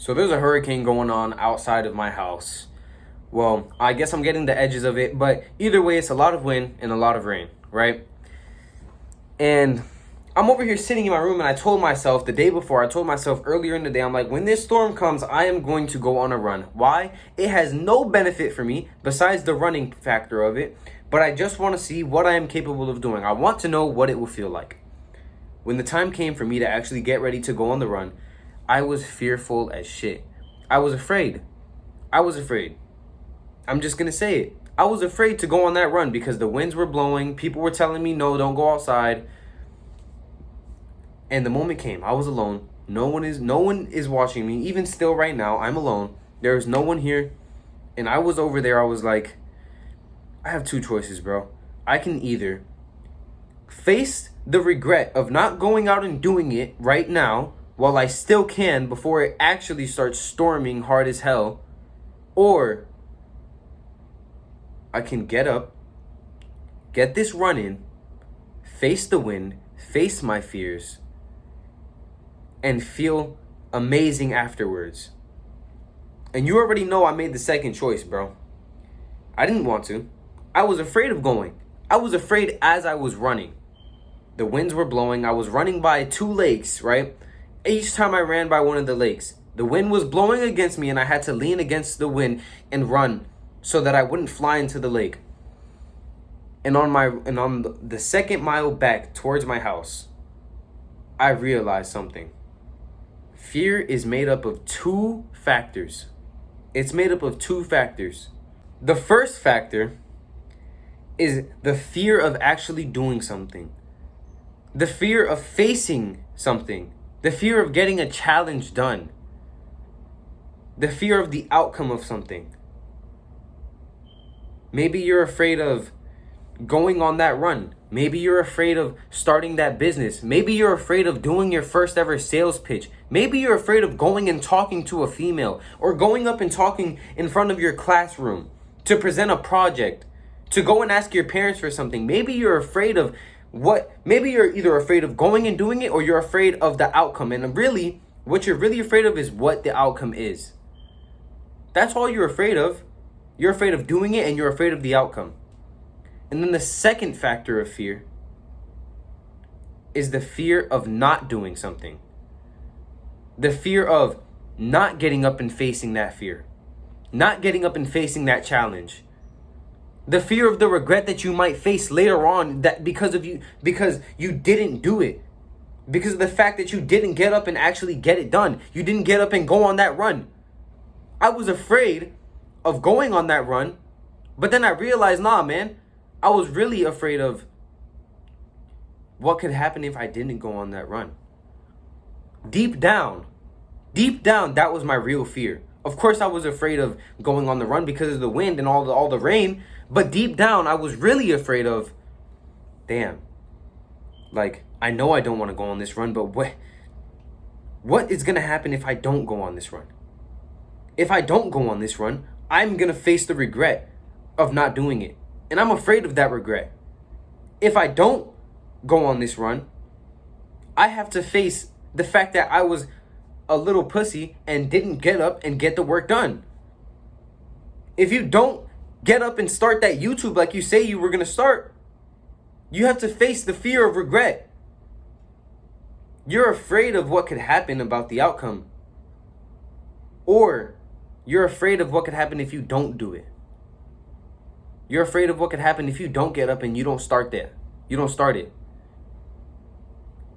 So there's a hurricane going on outside of my house. Well, I guess I'm getting the edges of it, but either way, it's a lot of wind and a lot of rain, right? And I'm over here sitting in my room, and I told myself the day before, I told myself earlier in the day, I'm like, when this storm comes, I am going to go on a run. Why? It has no benefit for me besides the running factor of it, but I just want to see what I am capable of doing. I want to know what it will feel like. When the time came for me to actually get ready to go on the run, I was fearful as shit. I was afraid. I'm just going to say it. I was afraid to go on that run because the winds were blowing. People were telling me, no, don't go outside. And the moment came. I was alone. No one is watching me. Even still right now, I'm alone. There is no one here. And I was over there. I was like, I have two choices, bro. I can either face the regret of not going out and doing it right now while I still can before it actually starts storming hard as hell, or I can get up, get this run in, face the wind, face my fears, and feel amazing afterwards. And you already know I made the second choice, bro. I didn't want to. I was afraid of going. I was afraid as I was running. The winds were blowing. I was running by two lakes, right? Each time I ran by one of the lakes, the wind was blowing against me and I had to lean against the wind and run so that I wouldn't fly into the lake. And on the second mile back towards my house, I realized something. Fear is made up of two factors. It's made up of two factors. The first factor is the fear of actually doing something. The fear of facing something. The fear of getting a challenge done. The fear of the outcome of something. Maybe you're afraid of going on that run. Maybe you're afraid of starting that business. Maybe you're afraid of doing your first ever sales pitch. Maybe you're afraid of going and talking to a female, or going up and talking in front of your classroom to present a project, to go and ask your parents for something. Maybe you're afraid of maybe you're either afraid of going and doing it, or you're afraid of the outcome. And really, what you're really afraid of is what the outcome is. That's all you're afraid of. You're afraid of doing it, and you're afraid of the outcome. And then the second factor of fear is the fear of not doing something. The fear of not getting up and facing that fear. Not getting up and facing that challenge. The fear of the regret that you might face later on, that because you didn't do it. Because of the fact that you didn't get up and actually get it done. You didn't get up and go on that run. I was afraid of going on that run, but then I realized, nah, man, I was really afraid of what could happen if I didn't go on that run. Deep down, that was my real fear. Of course, I was afraid of going on the run because of the wind and all the rain. But deep down, I was really afraid of, damn, like, I know I don't want to go on this run, but what is going to happen if I don't go on this run? If I don't go on this run, I'm going to face the regret of not doing it. And I'm afraid of that regret. If I don't go on this run, I have to face the fact that I was a little pussy and didn't get up and get the work done. If you don't get up and start that YouTube like you say you were going to start, you have to face the fear of regret. You're afraid of what could happen about the outcome. Or you're afraid of what could happen if you don't do it. You're afraid of what could happen if you don't get up and you don't start that. You don't start it.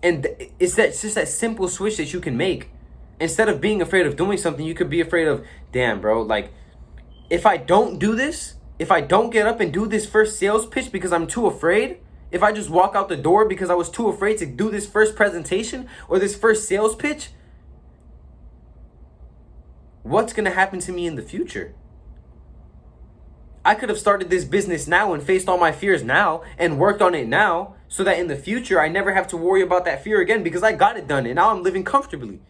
And it's just that simple switch that you can make. Instead of being afraid of doing something, you could be afraid of, damn, bro, like, if I don't do this, if I don't get up and do this first sales pitch because I'm too afraid, if I just walk out the door because I was too afraid to do this first presentation or this first sales pitch, what's going to happen to me in the future? I could have started this business now and faced all my fears now and worked on it now so that in the future I never have to worry about that fear again because I got it done and now I'm living comfortably.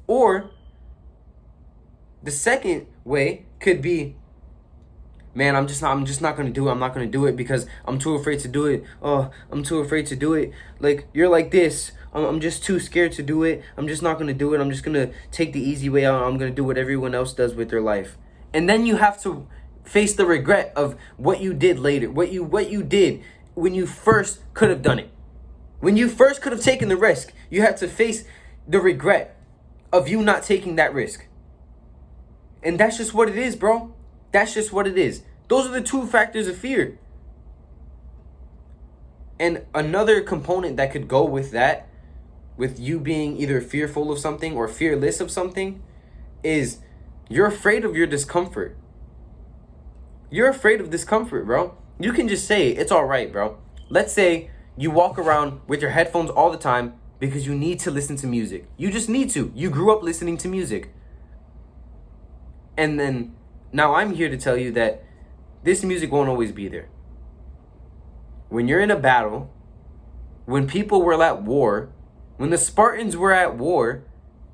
Or the second way could be Man, I'm just not gonna do it. I'm not gonna do it because I'm too afraid to do it. Oh, I'm too afraid to do it. Like, you're like this. I'm just too scared to do it. I'm just not gonna do it. I'm just gonna take the easy way out. I'm gonna do what everyone else does with their life. And then you have to face the regret of what you did later. What you did when you first could have done it. When you first could have taken the risk, you have to face the regret of you not taking that risk. And that's just what it is, bro. That's just what it is. Those are the two factors of fear. And another component that could go with that, with you being either fearful of something or fearless of something, is you're afraid of your discomfort. You're afraid of discomfort, bro. You can just say, it's all right, bro. Let's say you walk around with your headphones all the time because you need to listen to music. You just need to. You grew up listening to music. And then now I'm here to tell you that this music won't always be there. When you're in a battle, when people were at war, when the Spartans were at war,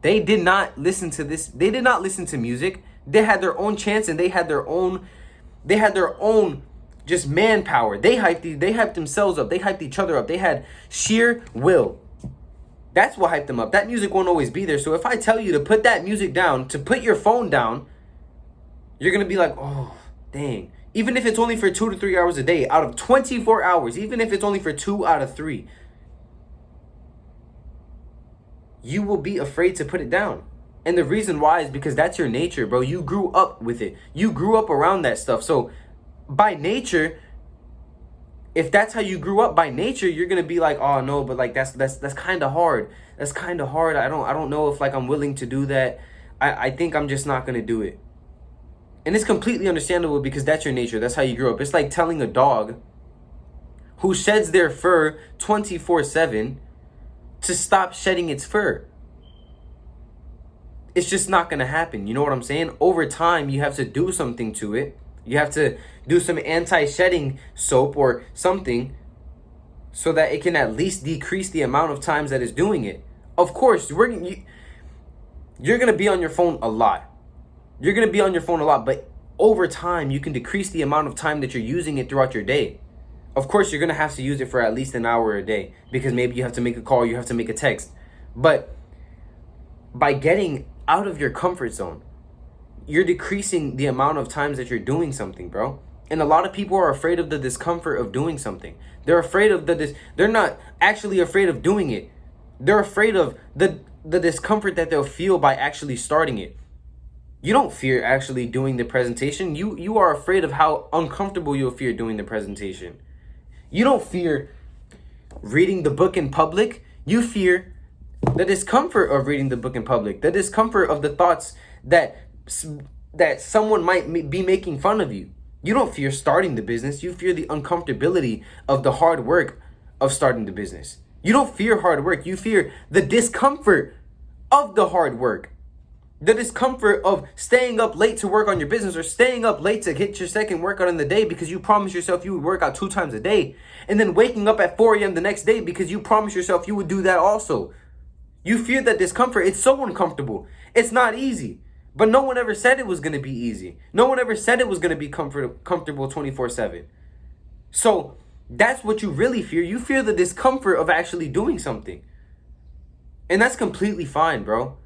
they did not listen to this. They did not listen to music. They had their own chance and they had their own just manpower. They hyped themselves up. They hyped each other up. They had sheer will. That's what hyped them up. That music won't always be there. So if I tell you to put that music down, to put your phone down, you're going to be like, oh, dang. Even if it's only for 2 to 3 hours a day, out of 24 hours, even if it's only for 2 out of 3, you will be afraid to put it down. And the reason why is because that's your nature, bro. You grew up with it. You grew up around that stuff. So by nature, if that's how you grew up, by nature, you're going to be like, oh, no, but like that's kind of hard. That's kind of hard. I don't know if like I'm willing to do that. I think I'm just not going to do it. And it's completely understandable because that's your nature. That's how you grew up. It's like telling a dog who sheds their fur 24/7 to stop shedding its fur. It's just not going to happen. You know what I'm saying? Over time, you have to do something to it. You have to do some anti-shedding soap or something so that it can at least decrease the amount of times that it's doing it. Of course, you're going to be on your phone a lot. You're going to be on your phone a lot, but over time, you can decrease the amount of time that you're using it throughout your day. Of course, you're going to have to use it for at least an hour a day because maybe you have to make a call, you have to make a text. But by getting out of your comfort zone, you're decreasing the amount of times that you're doing something, bro. And a lot of people are afraid of the discomfort of doing something. They're afraid of they're not actually afraid of doing it. They're afraid of the discomfort that they'll feel by actually starting it. You don't fear actually doing the presentation. You are afraid of how uncomfortable you'll feel doing the presentation. You don't fear reading the book in public. You fear the discomfort of reading the book in public. The discomfort of the thoughts that someone might be making fun of you. You don't fear starting the business. You fear the uncomfortability of the hard work of starting the business. You don't fear hard work. You fear the discomfort of the hard work. The discomfort of staying up late to work on your business or staying up late to hit your second workout in the day because you promised yourself you would work out 2 times a day. And then waking up at 4 a.m. the next day because you promised yourself you would do that also. You fear that discomfort. It's so uncomfortable. It's not easy. But no one ever said it was going to be easy. No one ever said it was going to be comfortable 24/7. So that's what you really fear. You fear the discomfort of actually doing something. And that's completely fine, bro.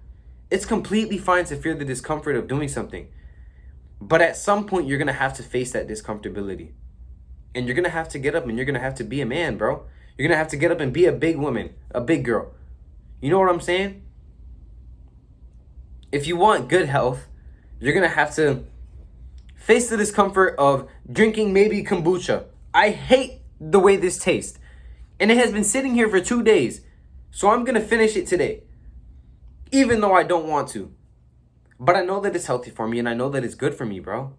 It's completely fine to fear the discomfort of doing something. But at some point, you're going to have to face that discomfortability. And you're going to have to get up and you're going to have to be a man, bro. You're going to have to get up and be a big woman, a big girl. You know what I'm saying? If you want good health, you're going to have to face the discomfort of drinking maybe kombucha. I hate the way this tastes. And it has been sitting here for 2 days. So I'm going to finish it today. Even though I don't want to. But I know that it's healthy for me and I know that it's good for me, bro.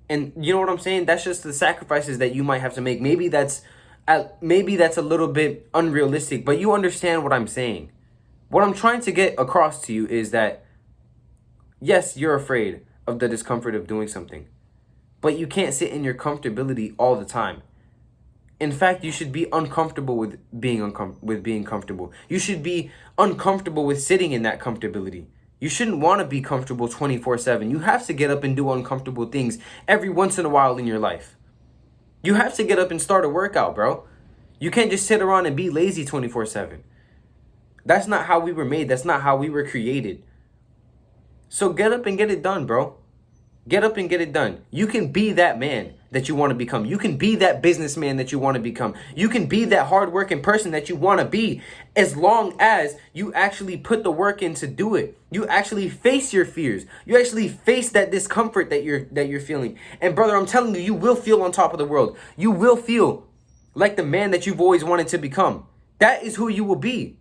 And you know what I'm saying? That's just the sacrifices that you might have to make. Maybe that's a little bit unrealistic, but you understand what I'm saying. What I'm trying to get across to you is that, yes, you're afraid of the discomfort of doing something, but you can't sit in your comfortability all the time. In fact, you should be uncomfortable with being comfortable. You should be uncomfortable with sitting in that comfortability. You shouldn't want to be comfortable 24/7. You have to get up and do uncomfortable things every once in a while in your life. You have to get up and start a workout, bro. You can't just sit around and be lazy 24/7. That's not how we were made. That's not how we were created. So get up and get it done, bro. Get up and get it done. You can be that man that you want to become. You can be that businessman that you want to become. You can be that hardworking person that you want to be, as long as you actually put the work in to do it. You actually face your fears. You actually face that discomfort that you're feeling. And brother, I'm telling you, you will feel on top of the world. You will feel like the man that you've always wanted to become. That is who you will be.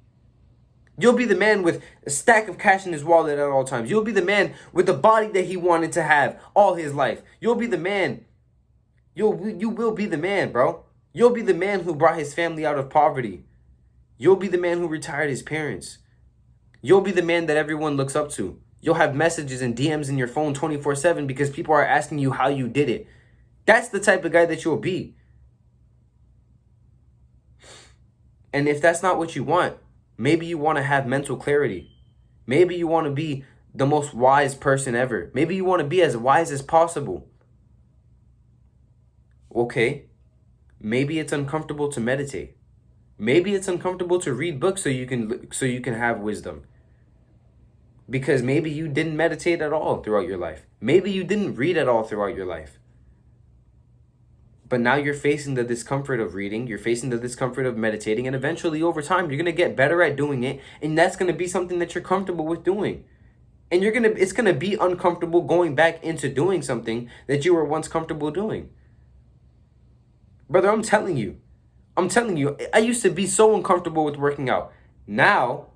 You'll be the man with a stack of cash in his wallet at all times. You'll be the man with the body that he wanted to have all his life. You'll be the man. You will be the man, bro. You'll be the man who brought his family out of poverty. You'll be the man who retired his parents. You'll be the man that everyone looks up to. You'll have messages and DMs in your phone 24/7 because people are asking you how you did it. That's the type of guy that you'll be. And if that's not what you want, maybe you want to have mental clarity. Maybe you want to be the most wise person ever. Maybe you want to be as wise as possible. Okay, maybe it's uncomfortable to meditate. Maybe it's uncomfortable to read books so you can have wisdom. Because maybe you didn't meditate at all throughout your life. Maybe you didn't read at all throughout your life. But now you're facing the discomfort of reading, you're facing the discomfort of meditating, and eventually over time, you're going to get better at doing it, and that's going to be something that you're comfortable with doing. And it's going to be uncomfortable going back into doing something that you were once comfortable doing. Brother, I'm telling you, I used to be so uncomfortable with working out. Now,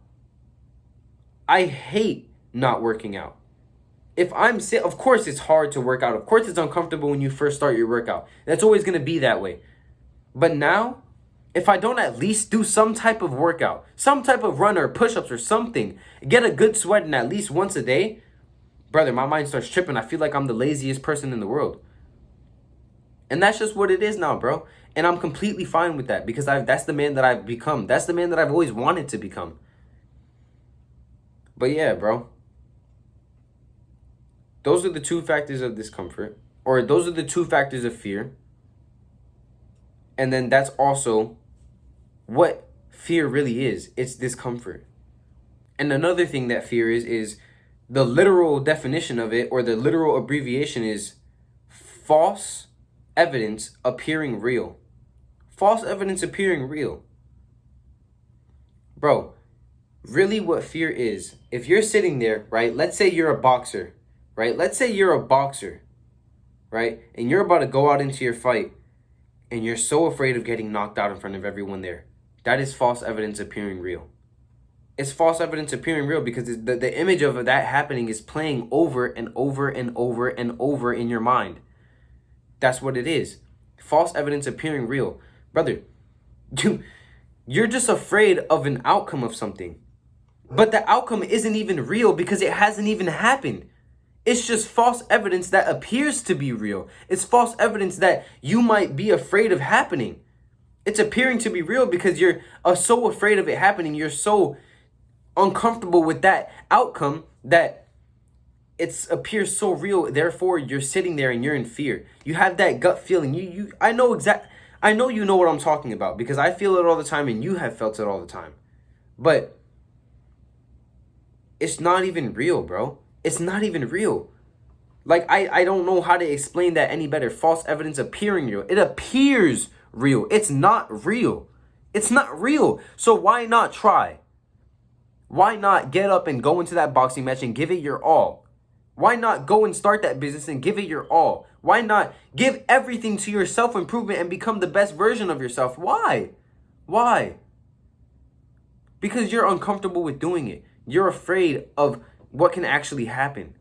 I hate not working out. If I'm sick, of course it's hard to work out. Of course it's uncomfortable when you first start your workout. That's always going to be that way. But now, if I don't at least do some type of workout, some type of run or push-ups or something, get a good sweat in at least once a day, brother, my mind starts tripping. I feel like I'm the laziest person in the world. And that's just what it is now, bro. And I'm completely fine with that because that's the man that I've become. That's the man that I've always wanted to become. But yeah, bro. Those are the two factors of discomfort, or those are the two factors of fear. And then that's also what fear really is. It's discomfort. And another thing that fear is the literal definition of it, or the literal abbreviation is false evidence appearing real. False evidence appearing real. Bro, really what fear is, if you're sitting there, right? Let's say you're a boxer. Right? Let's say you're a boxer, right? And you're about to go out into your fight and you're so afraid of getting knocked out in front of everyone there. That is false evidence appearing real. It's false evidence appearing real because the image of that happening is playing over and over and over and over in your mind. That's what it is. False evidence appearing real. Brother, you're just afraid of an outcome of something. But the outcome isn't even real because it hasn't even happened. It's just false evidence that appears to be real. It's false evidence that you might be afraid of happening. It's appearing to be real because you're so afraid of it happening. You're so uncomfortable with that outcome that it appears so real. Therefore, you're sitting there and you're in fear. You have that gut feeling. I know you know what I'm talking about because I feel it all the time and you have felt it all the time. But it's not even real, bro. It's not even real. Like, I don't know how to explain that any better. False evidence appearing real. It appears real. It's not real. It's not real. So why not try? Why not get up and go into that boxing match and give it your all? Why not go and start that business and give it your all? Why not give everything to your self-improvement and become the best version of yourself? Why? Why? Because you're uncomfortable with doing it. You're afraid of what can actually happen.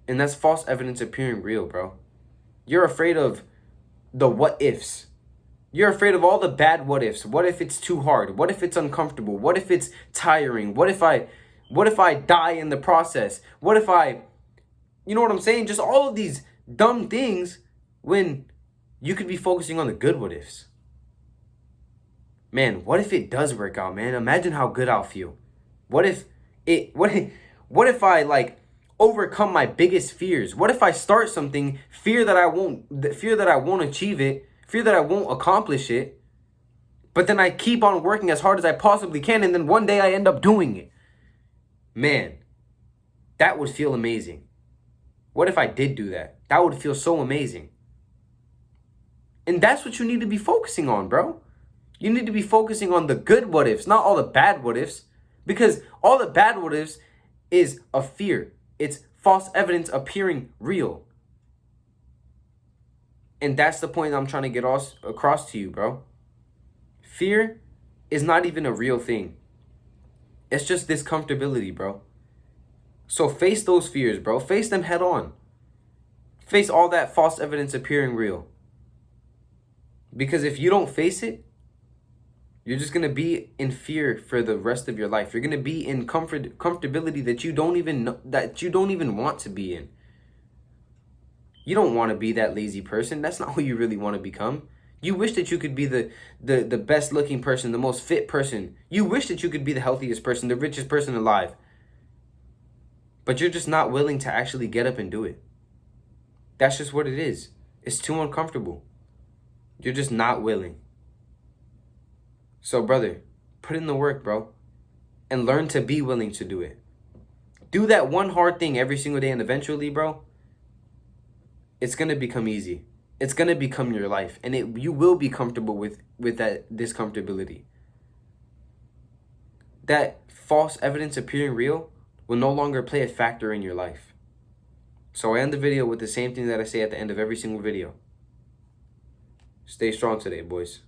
And that's false evidence appearing real, bro. You're afraid of the what ifs. You're afraid of all the bad what ifs. What if it's too hard? What if it's uncomfortable? What if it's tiring? What if I die in the process? What if you know what I'm saying? Just all of these dumb things when you could be focusing on the good what ifs. Man, what if it does work out, man? Imagine how good I'll feel. What if What if I like overcome my biggest fears? What if I start something, fear that I won't achieve it, fear that I won't accomplish it, but then I keep on working as hard as I possibly can, and then one day I end up doing it. Man, that would feel amazing. What if I did do that? That would feel so amazing. And that's what you need to be focusing on, bro. You need to be focusing on the good what ifs, not all the bad what ifs. Because all the bad what ifs is a fear. It's false evidence appearing real. And that's the point I'm trying to get across to you, bro. Fear is not even a real thing. It's just discomfortability, bro. So face those fears, bro. Face them head on. Face all that false evidence appearing real. Because if you don't face it, you're just going to be in fear for the rest of your life. You're going to be in comfortability that you don't even want to be in. You don't want to be that lazy person. That's not who you really want to become. You wish that you could be the best looking person, the most fit person. You wish that you could be the healthiest person, the richest person alive. But you're just not willing to actually get up and do it. That's just what it is. It's too uncomfortable. You're just not willing. So, brother, put in the work, bro. And learn to be willing to do it. Do that one hard thing every single day, and eventually, bro, it's going to become easy. It's going to become your life. And you will be comfortable with that discomfortability. That false evidence appearing real will no longer play a factor in your life. So I end the video with the same thing that I say at the end of every single video. Stay strong today, boys.